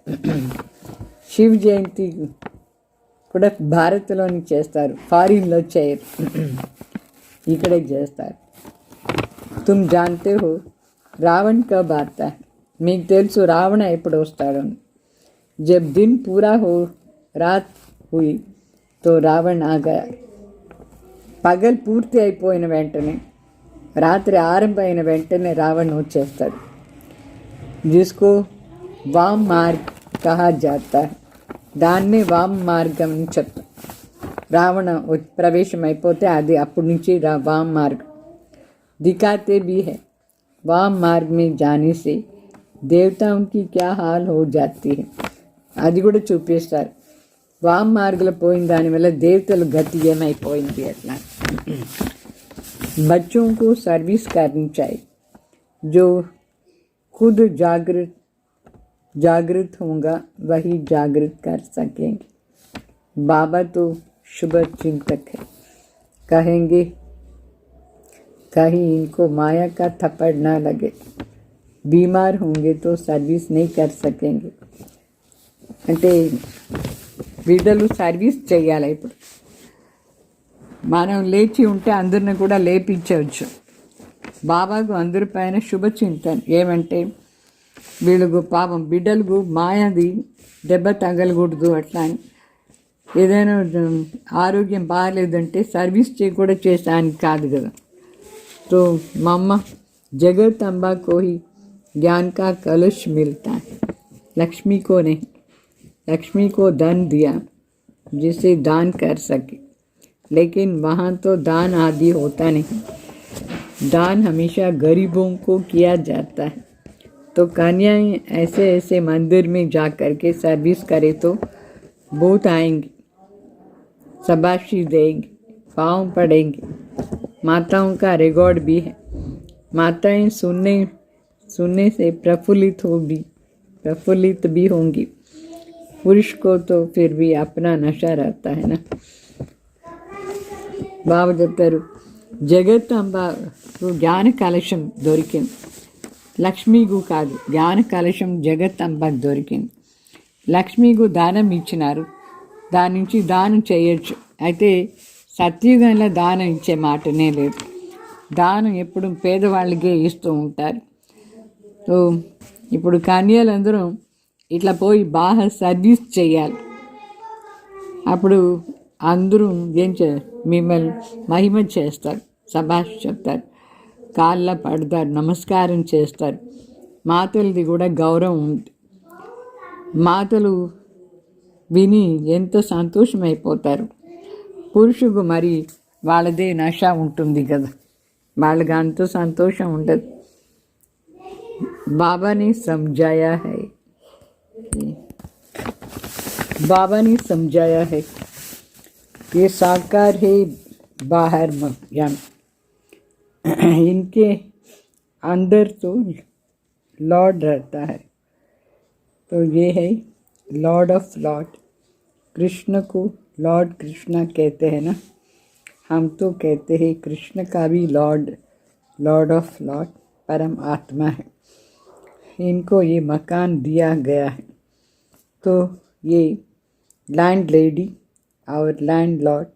శివ జయంతి కూడా భారత్లోనే చేస్తారు, ఫారిన్లో చేయరు, ఇక్కడే చేస్తారు. తుమ్ జాన్తే హో రావణ్ కబ్ ఆతా. మీకు తెలుసు రావణ ఎప్పుడు వస్తాడు. జబ్ దిన్ పూరా హో రాత్ హుయి తో రావణ్ ఆగా. పగలు పూర్తి అయిపోయిన వెంటనే, రాత్రి ఆరంభమైన వెంటనే రావణ్ వచ్చేస్తాడు. జిస్కో వామ్ మార్గ్ కహా జాతా, దాన్నే వామ్ మార్గం అని చెప్తాం. రావణ ప్రవేశం అయిపోతే అది అప్పటి నుంచి వామ్ మార్గం. దిఖాతే భీ హై, వామ్ మార్గ్ మే జానే సే దేవతాओं की क्या हाल हो जाती है. అది కూడా చూపిస్తారు. వామ్ మార్గంలో పోయిన దానివల్ల దేవతల గతి ఏమైపోయింది అట్లా. बच्चों को सर्विस करनी चाहिए, जो खुद जागृत होगा वही जागृत कर सकेंगे. बाबा तो शुभ चिंतक है, कहेंगे कहीं इनको माया का थप्पड़ ना लगे. बीमार होंगे तो सर्विस नहीं कर सकेंगे. అంటే బిడ్డలు సర్వీస్ చేయాలి. ఇప్పుడు మనం లేచి ఉంటే అందరిని కూడా లేపించవచ్చు. బాబాకు అందరిపైన శుభచింతన ఏమంటే, వీళ్ళకు పాపం బిడ్డలకు మాయది దెబ్బ తగలకూడదు అట్లా అని. ఏదైనా ఆరోగ్యం బాగాలేదంటే సర్వీస్ కూడా చేసానికి కాదు కదా. तो मम्मा जगत अम्बा को ही ज्ञान का कलश मिलता है, लक्ष्मी को नहीं. लक्ष्मी को धन दिया जिसे दान कर सके. लेकिन वहाँ तो दान आदि होता नहीं। दान हमेशा गरीबों को किया जाता है। तो कन्याएं ऐसे ऐसे मंदिर में जा कर के सर्विस करे तो बहुत आएंगी, शाबाशी देंगे, पाँव पड़ेंगे। माताओं का रिकॉर्ड भी है। माताएं सुनने से प्रफुल्लित भी होंगी। पुरुष को तो फिर भी अपना नशा रहता है ना। బాబా చెప్తారు, జగత్తంబకు జ్ఞాన కలశం దొరికింది, లక్ష్మీకు కాదు, జ్ఞాన కలశం జగత్తంబకు దొరికింది. లక్ష్మీకు దానం ఇచ్చినారు, దాని నుంచి దానం చేయొచ్చు. అయితే సత్యుగంలో దానం ఇచ్చే మాటనే లేదు. దానం ఎప్పుడు పేదవాళ్ళకే ఇస్తూ ఉంటారు. సో ఇప్పుడు కన్యలందరూ ఇట్లా పోయి బాగా సర్వీస్ చేయాలి. అప్పుడు అందరూ మిమ్మల్ని మహిమ చేస్తారు, శభాష్ చెప్తారు, కాళ్ళ పడతారు, నమస్కారం చేస్తారు. మాతలది కూడా గౌరవం ఉంది. మాతలు విని ఎంతో సంతోషమైపోతారు. పురుషుకు మరి వాళ్ళదే నష ఉంటుంది కదా, వాళ్ళకి అంత సంతోషం ఉండదు. బాబాని समझाया है, बाबा ने समझाया है ये साकार है बाहर या इनके अंदर तो लॉर्ड रहता है. तो ये है लॉर्ड ऑफ लॉर्ड. कृष्ण को लॉर्ड कृष्णा कहते हैं ना, हम तो कहते हैं कृष्ण का भी लॉर्ड ऑफ लॉर्ड परम आत्मा है. इनको ये मकान दिया गया है. तो ये लैंड लेडी और लैंड लॉर्ड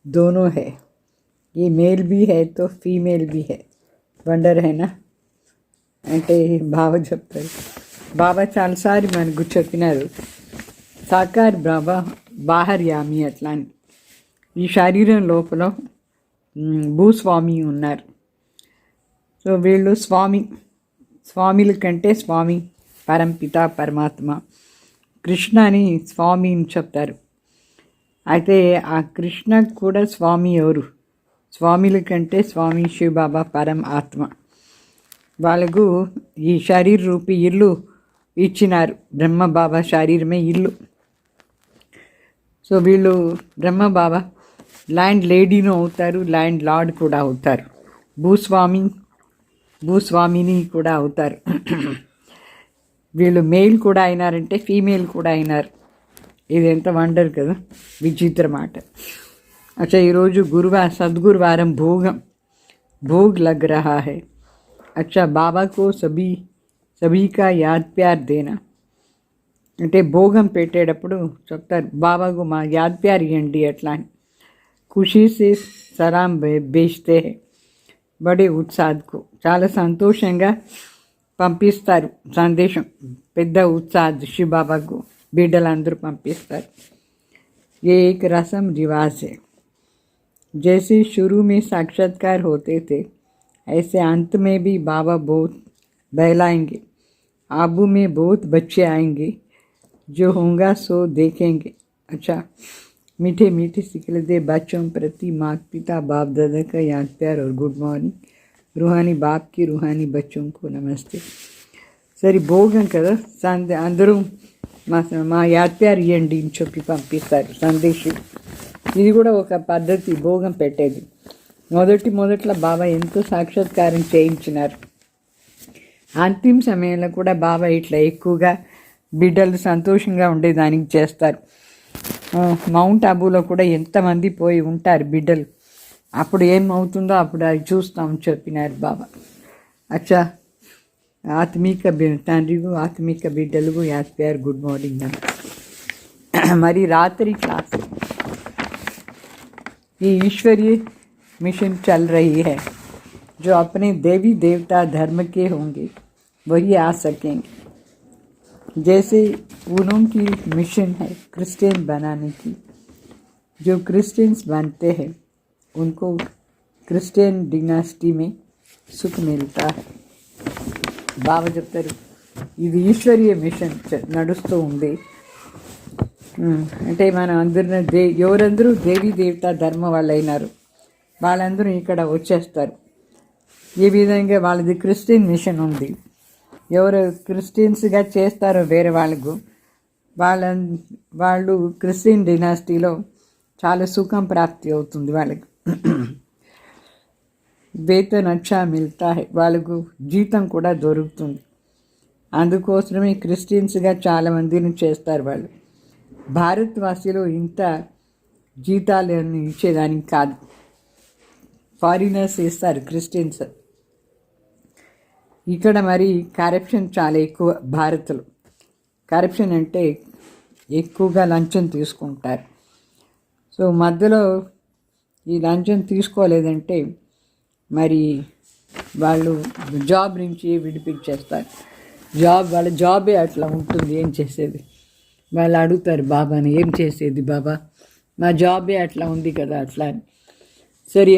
दोनों है. ये मेल भी है तो फीमेल भी है. వండర్ है ना. అంటే బాబా చెప్తారు, బాబా చాలాసారి మనకు చెప్పినారు, సాకార్ బాబా బాహర్యామి అట్లా అని. ఈ శరీరం లోపల భూస్వామి ఉన్నారు. సో వీళ్ళు స్వామిల కంటే స్వామి పరంపిత పరమాత్మ కృష్ణ అని స్వామిని చెప్తారు. అయితే ఆ కృష్ణ కూడా స్వామి ఎవరు? స్వామిల కంటే స్వామి శివబాబా పరం ఆత్మ. వాళ్ళకు ఈ శరీర రూపీ ఇల్లు ఇచ్చినారు. బ్రహ్మబాబా శరీరమే ఇల్లు. సో వీళ్ళు బ్రహ్మబాబా ల్యాండ్ లేడీను అవుతారు, ల్యాండ్ లార్డ్ కూడా అవుతారు, భూస్వామిని కూడా అవుతారు. వీళ్ళు మేల్ కూడా అయినారంటే ఫీమేల్ కూడా అయినారు. ఇది ఎంత వండర్ కదా, విచిత్ర మాట. అచ్చా ఈరోజు సద్గురువారం भोग लग रहा है. अच्छा बाबा को सभी का याद प्यार देना. అంటే భోగం పెట్టేటప్పుడు చెప్తారు, బాబాకు మా యాద్ ప్యార్ ఇవ్వండి అట్లా అని. ఖుషీ సే సలాం బేస్తే బడే ఉత్సాహకు, చాలా సంతోషంగా పంపిస్తారు సందేశం. పెద్ద ఉత్సాహ శివబాబాకు బిడ్డలందరూ పంపిస్తారు. ये एक रस्म रिवाज है. जैसे शुरू में साक्षात्कार होते थे, ऐसे अंत में भी बाबा बहुत बहलाएंगे. आबू में बहुत बच्चे आएंगे, जो होगा सो देखेंगे. अच्छा मीठे मीठे सिखलते बच्चों प्रति माता पिता बाप दादा का याद प्यार और गुड मॉर्निंग. रूहानी बाप की रूहानी बच्चों को नमस्ते. సరే భోగం కదా, అందరూ మా యాత్యారు ఇవ్వండి అని చెప్పి పంపిస్తారు సందేశం. ఇది కూడా ఒక పద్ధతి, భోగం పెట్టేది. మొదట్లో బాబా ఎంతో సాక్షాత్కారం చేయించినారు. అంతిమ సమయంలో కూడా బాబా ఇట్లా ఎక్కువగా బిడ్డలు సంతోషంగా ఉండేదానికి చేస్తారు. మౌంట్ అబూలో కూడా ఎంతమంది పోయి ఉంటారు బిడ్డలు. అప్పుడు ఏమవుతుందో అప్పుడు అది చూస్తామని చెప్పినారు బాబా. అచ్చా ఆత్మీక తండ్రికు ఆత్మీక బిడ్డలకు యాద్ ప్యార్ గుడ్ మార్నింగ్. మరి రాత్రి క్లాస్ ये ईश्वरीय मिशन चल रही है. जो अपने देवी देवता धर्म के होंगे वही आ सकेंगे. जैसे उनों की मिशन है क्रिश्चियन बनाने की. जो क्रिश्चियंस बनते हैं उनको क्रिश्चियन डिनास्टी में सुख मिलता है. బాబా చెప్తారు, ఇది ఈశ్వరీయ మిషన్ నడుస్తూ ఉంది. అంటే మనం అందరిని ఎవరందరూ దేవీ దేవత ధర్మ వాళ్ళు అయినారు వాళ్ళందరూ ఇక్కడ వచ్చేస్తారు. ఈ విధంగా వాళ్ళది క్రిస్టియన్ మిషన్ ఉంది. ఎవరు క్రిస్టియన్స్గా చేస్తారో వేరే వాళ్ళకు వాళ్ళు క్రిస్టియన్ డినాసిటీలో చాలా సుఖం ప్రాప్తి అవుతుంది వాళ్ళకి. వేతన్ అచ్చా మిల్తా హై, వాళ్ళకు జీతం కూడా దొరుకుతుంది. అందుకోసమే క్రిస్టియన్స్గా చాలామందిని చేస్తారు వాళ్ళు. భారతవాసీలు ఇంత జీతాలను ఇచ్చేదానికి కాదు, ఫారినర్స్ ఇస్తారు క్రిస్టియన్స్. ఇక్కడ మరి కరప్షన్ చాలా ఎక్కువ. భారత్లో కరప్షన్ అంటే ఎక్కువగా లంచం తీసుకుంటారు. సో మధ్యలో ఈ లంచం తీసుకోలేదంటే మరి వాళ్ళు జాబ్ నుంచి విడిపించేస్తారు. వాళ్ళ జాబే అట్లా ఉంటుంది. ఏం చేసేది? వాళ్ళు అడుగుతారు బాబాని, ఏం చేసేది బాబా, మా జాబే అట్లా ఉంది కదా అట్లా అని. సరే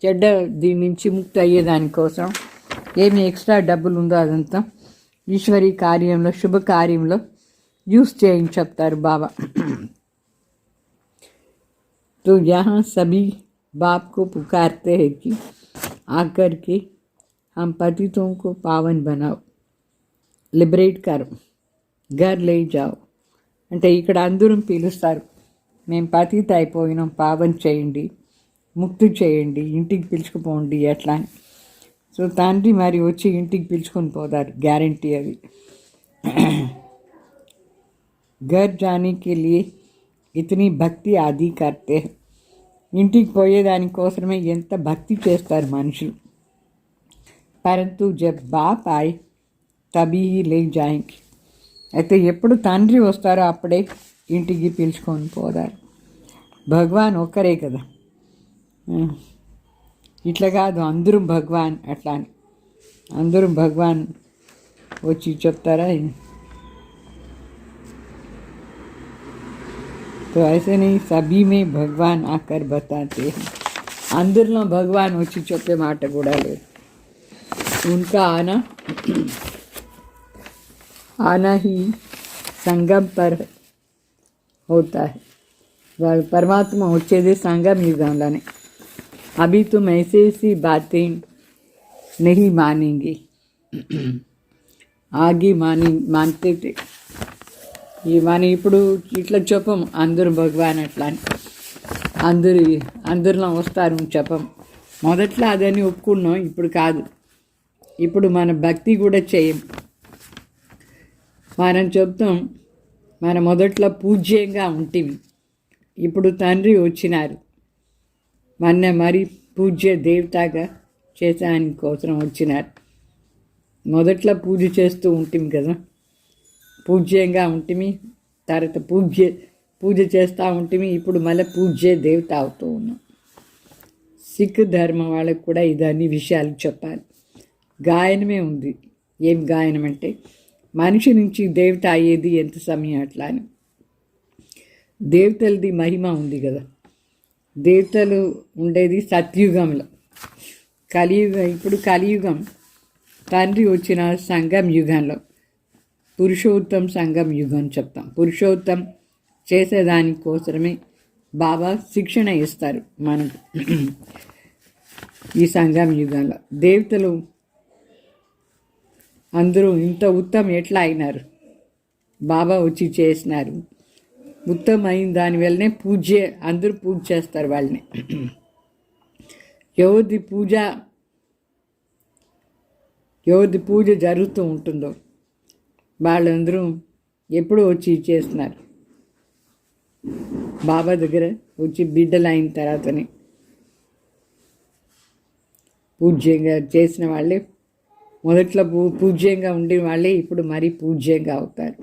చెడ్డ దీని నుంచి ముక్తి అయ్యేదానికోసం ఏమి ఎక్స్ట్రా డబ్బులు ఉందో అదంతా ఈశ్వరీ కార్యంలో శుభకార్యంలో యూస్ చేయని చెప్తారు బాబా. तो यहाँ सभी बाप को पुकारते हैं कि आकर के हम पतितों को पावन बनाओ, లిబరేట్ కరో, घर ले जाओ అంటే ఇక్కడ అందరం పిలుస్తారు, మేము పతిత అయిపోయినాం, పావన్ చేయండి, ముక్తి చేయండి, ఇంటికి పిలుచుకుపోండి ఎట్లా అని. సో తండ్రి మరి వచ్చి ఇంటికి పిలుచుకొని పోతారు, గ్యారంటీ అది. घर जाने के लिए ఇతని భక్తి ఆది కర్తే, ఇంటికి పోయేదానికోసమే ఎంత భక్తి చేస్తారు మనుషులు. పరంతు జబ్ బాప్ ఆయ్ తబీ లే జాయింగ్, అయితే ఎప్పుడు తండ్రి వస్తారో అప్పుడే ఇంటికి పిలుచుకొని పోతారు. భగవాన్ ఒక్కరే కదా, ఇట్లా కాదు అందరూ భగవాన్ అట్లా అని. అందరూ భగవాన్ వచ్చి చెప్తారా? तो ऐसे नहीं, सभी में भगवान आकर बताते हैं. అందరిలో భగవాన్ వచ్చి చెప్పే మాట కూడా లేదు. उनका आना ही संगम पर होता है. వాళ్ళు పరమాత్మ వచ్చేది సంగం యుగంలోనే. अभी तुम ऐसे ऐसी बातें नहीं मानेंगे, आगे मानते थे. మనం ఇప్పుడు ఇట్లా చెప్పం అందరూ భగవాన్ అట్లా అని, అందరిలో వస్తారు చెప్పం. మొదట్లో అదని ఒప్పుకున్నాం, ఇప్పుడు కాదు. ఇప్పుడు మన భక్తి కూడా చేయం. మనం చెప్తాం మన మొదట్లో పూజ్యంగా ఉంటుంది, ఇప్పుడు తండ్రి వచ్చినారు, మొన్న మరి పూజ్య దేవతగా చేసానికి కోసం వచ్చినారు. మొదట్లో పూజ చేస్తూ ఉంటుంది కదా, పూజ్యంగా ఉంటుంది, తర్వాత పూజ చేస్తూ ఉంటుంది, ఇప్పుడు మళ్ళీ పూజ్య దేవత అవుతూ ఉన్నాం. సిక్ ధర్మం వాళ్ళకు కూడా ఇదన్ని విషయాలు చెప్పాలి. గాయనమే ఉంది. ఏం గాయనం అంటే మనిషి నుంచి దేవత అయ్యేది ఎంత సమయం అట్లా అని. దేవతలది మహిమ ఉంది కదా, దేవతలు ఉండేది సత్యుగంలో. ఇప్పుడు కలియుగం తండ్రి వచ్చిన సంగం యుగంలో పురుషోత్తం సంగం యుగం చెప్తాం. పురుషోత్తం చేసేదానికోసమే బాబా శిక్షణ ఇస్తారు మనకు. ఈ సంగం యుగంలో దేవతలు అందరూ ఇంత ఉత్తమం ఎట్లా అయినారు? బాబా వచ్చి చేసినారు. ఉత్తమం అయిన దానివల్లనే అందరూ పూజ చేస్తారు వాళ్ళని. ఎవరిది పూజ జరుగుతూ ఉంటుందో వాళ్ళందరూ ఎప్పుడూ వచ్చి చేస్తున్నారు. బాబా దగ్గర వచ్చి బిడ్డలు అయిన తర్వాతనే పూజ్యంగా చేసిన వాళ్ళే, మొదట్లో పూజ్యంగా ఉండే వాళ్ళే ఇప్పుడు మరీ పూజ్యంగా అవుతారు.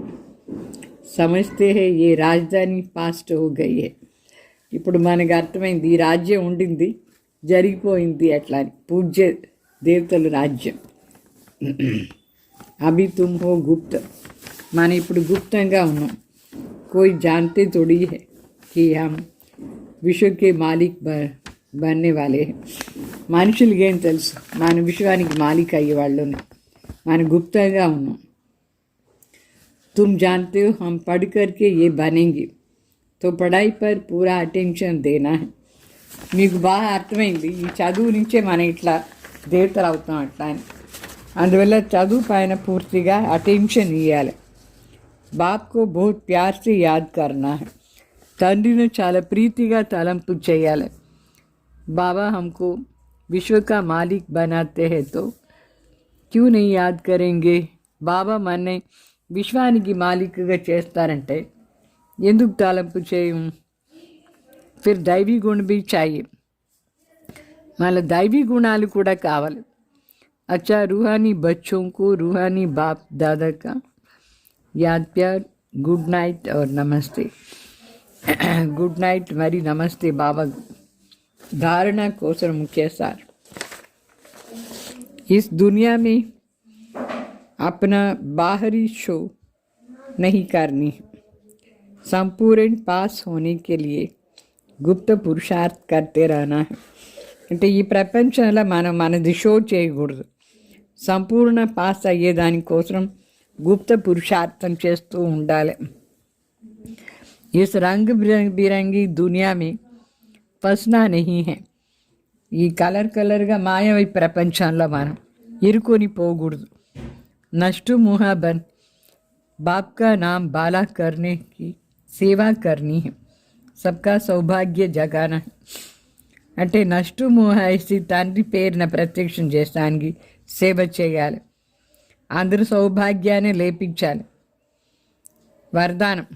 సమస్తే ఏ రాజధాని పాస్ట్ హో గయి హై. ఇప్పుడు మనకు అర్థమైంది, ఈ రాజ్యం ఉండింది జరిగిపోయింది అట్లా అని. పూజ్య దేవతలు రాజ్యం. అభి తుమ్ హో గుప్త, మనం ఇప్పుడు గుప్తంగా ఉన్నాం. కోయి జాన్తే తోడి హై కి హమ్ విశ్వకే మాలిక్ బన్నే వాలే. మనుషులకి ఏం తెలుసు, మన విశ్వానికి మాలిక్ అయ్యేవాళ్ళని. మనం గుప్తంగా ఉన్నాం. तुम जानते हो हम पढ़ करके ये बनेंगे, तो पढ़ाई पर पूरा अटेंशन देना है. మీకు బాగా అర్థమైంది ఈ చదువు నుంచే మనం ఇట్లా దేవతలు అవుతాం అట్లా అని. అందువల్ల చదువు పైన పూర్తిగా అటెన్షన్ ఇవ్వాలి. బాప్కు బహుత్ ప్యార్ సే యాద్ కర్నా హై, తండ్రిని చాలా ప్రీతిగా తలంపు చేయాలి. బాబా హమ్కు విశ్వ కా మాలిక్ బనాతే హై తో క్యూ నహీ యాద్ కరేంగే, బాబా మన్నే విశ్వానికి మాలిక్గా చేస్తారంటే ఎందుకు తలంపు చేయం. फिर दैवी गुण भी चाहिए, మళ్ళీ దైవీ గుణాలు కూడా కావాలి. अच्छा रूहानी बच्चों को रूहानी बाप दादा का याद प्यार, गुड नाइट और नमस्ते. गुड नाइट మరి నమస్తే బాబా. धारणा కోసం मुख्य सार, इस दुनिया में अपना बाहरी शो नहीं करनी, संपूर्ण पास होने के लिए గుప్త పురుషార్థ్ కర్తే రహనా. అంటే ఈ ప్రపంచంలో మనం మనది షో చేయకూడదు, సంపూర్ణ పాస్ అయ్యేదానికోసం గుప్త పురుషార్థం చేస్తూ ఉండాలి. Is Rang బిరంగి Duniya May ఫస్నా Nahi high, ఈ కలర్గా మాయమై ప్రపంచంలో మనం ఇరుకొని పోకూడదు. నష్టు ముహాబన్ బాప్ కా నామ్ బాలా కర్నే కి సేవా కర్నీ హై, సబ్కా సౌభాగ్య జగాన. అంటే నష్టు మోహేసి తండ్రి పేరున ప్రత్యక్షం చేస్తానికి సేవ చేయాలి, అందరూ సౌభాగ్యాన్ని లేపించాలి. వరదానం,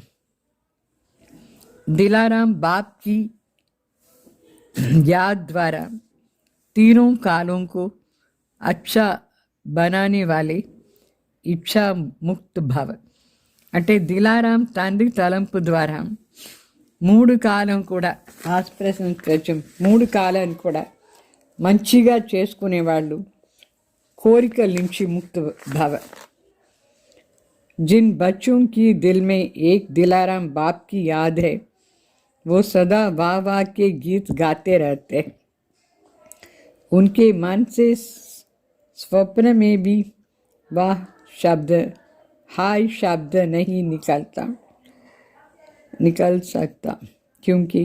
दिलाराम बाप की याद द्वारा तीनों कालों को अच्छा बनाने वाले इच्छा मुक्त भव. అంటే దిలారాం తండ్రి తలంపు ద్వారా 3 కాలం కూడా ఆస్ప్రెషన్ 3 కాలాన్ని కూడా మంచిగా చేసుకునేవాళ్ళు కోరికల నుంచి ముక్త భవ. जिन बच्चों की दिल में एक दिलाराम बाप की याद है वो सदा वाह वाह के गीत गाते रहते हैं. उनके मन से स्वप्न में भी वाह शब्द हाय शब्द नहीं निकल सकता, क्योंकि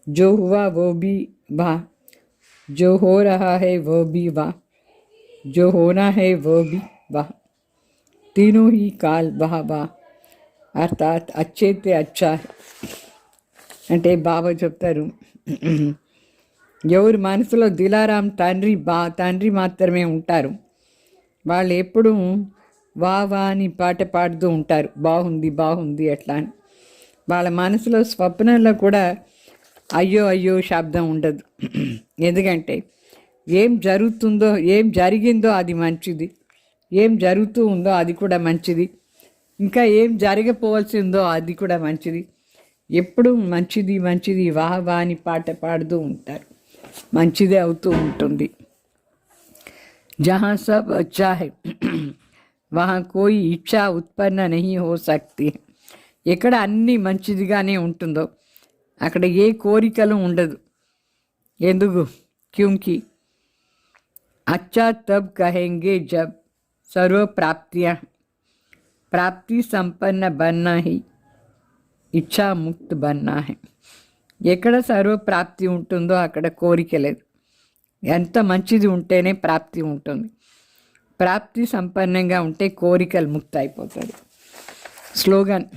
जो हुआ वो भी वाह, जो हो रहा है वो भी वाह, जो होना है वो भी वाह, तीनों ही काल वाह वाह. అర్థాత్ అచ్చైతే అచ్చా. అంటే బాబా చెప్తారు, ఎవరి మనసులో దిలారాం తండ్రి మాత్రమే ఉంటారు వాళ్ళు ఎప్పుడూ వా వా అని పాట పాడుతూ ఉంటారు, బాగుంది బాగుంది అట్లా అని. వాళ్ళ మనసులో స్వప్నంలో కూడా అయ్యో అయ్యో శబ్దం ఉండదు. ఎందుకంటే ఏం జరుగుతుందో ఏం జరిగిందో అది మంచిది, ఏం జరుగుతూ ఉందో అది కూడా మంచిది, ఇంకా ఏం జరగపోవాల్సిందో అది కూడా మంచిది. ఎప్పుడు మంచిది మంచిది వాహ్ వా అని పాట పాడుతూ ఉంటారు, మంచిదే అవుతూ ఉంటుంది. జహా సబ్ అచ్చా హై వహా కోయి ఇచ్చా ఉత్పన్న నహీ హో సక్తి. ఎక్కడ అన్నీ మంచిదిగానే ఉంటుందో అక్కడ ఏ కోరికలు ఉండదు. ఎందుకు? క్యూంకి అచ్చా తబ్ కహెంగే జబ్ సర్వ ప్రాప్తి సంపన్న బన్నా హై ఇచ్చా ముక్త్ బన్నా హై. ఎక్కడ సర్వప్రాప్తి ఉంటుందో అక్కడ కోరిక లేదు. ఎంత మంచిది ఉంటేనే ప్రాప్తి ఉంటుంది. ప్రాప్తి సంపన్నంగా ఉంటే కోరికలు ముక్త అయిపోతుంది. స్లోగన్,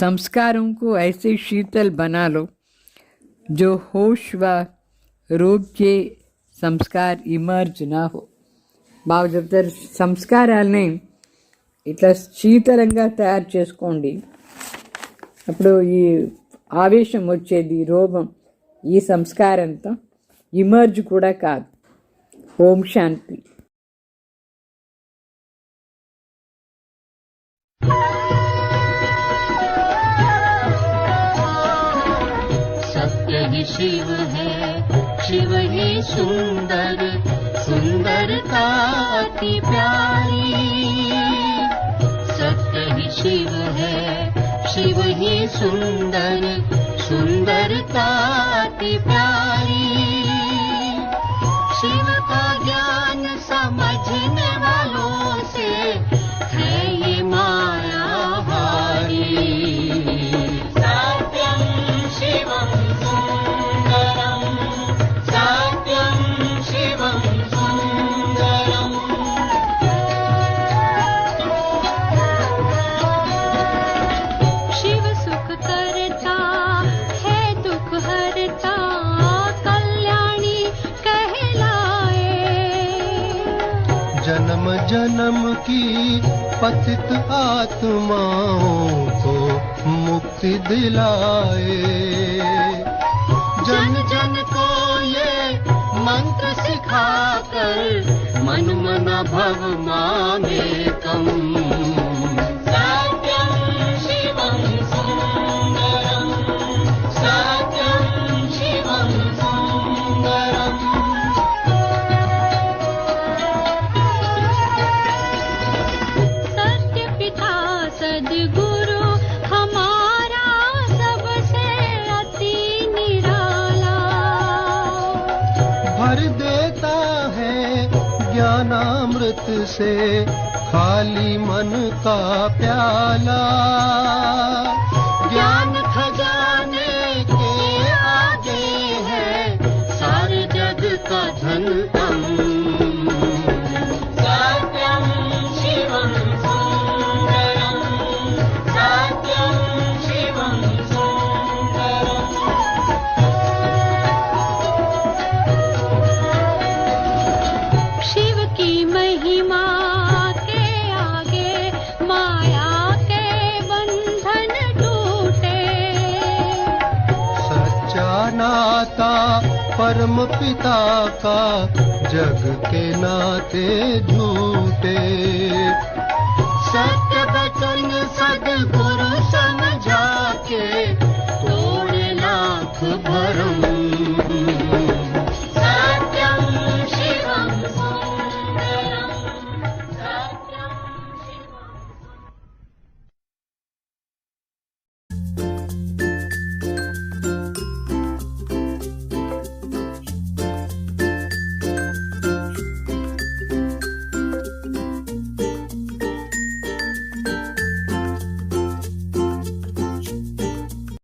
संस्कारों को ऐसे शीतल बना लो जो होश व रोग के संस्कार इमर्ज ना हो. బాగా చెప్తారు, సంస్కారాలని ఇట్లా శీతలంగా తయారు చేసుకోండి, అప్పుడు ఈ ఆవేశం వచ్చేది రోగం ఈ సంస్కారంతో ఇమర్జ్ కూడా కాదు. ఓం శాంతి. शिव है शिव ही सुंदर सुंदर का अति प्यारी. सत्य ही शिव है शिव ही सुंदर सुंदर का अति प्यारी. शिव का ज्ञान समझने वालों से है ये जन्म की पतित आत्माओं को मुक्ति दिलाए। जन जन को ये मंत्र सिखाकर मन मना भव मामेकम्। सत्यं शिवं सुन्दरं, सत्यं शिवं सुन्दरम्। सत्य पिता सद्गुरु हमारा सबसे अति निराला। भर देता है ज्ञानामृत से खाली मन का प्याला। ज्ञान खजाने के आगे है सारे जग का धन तम। सत्यं शिवं सुन्दरं, सत्यं शिवं सुन्दरम्। शिव की महिमा के आगे माया के बंधन टूटे। सच्चा नाता परम पिता का जग के नाते झूठे। सत्य वचन सद्गुरु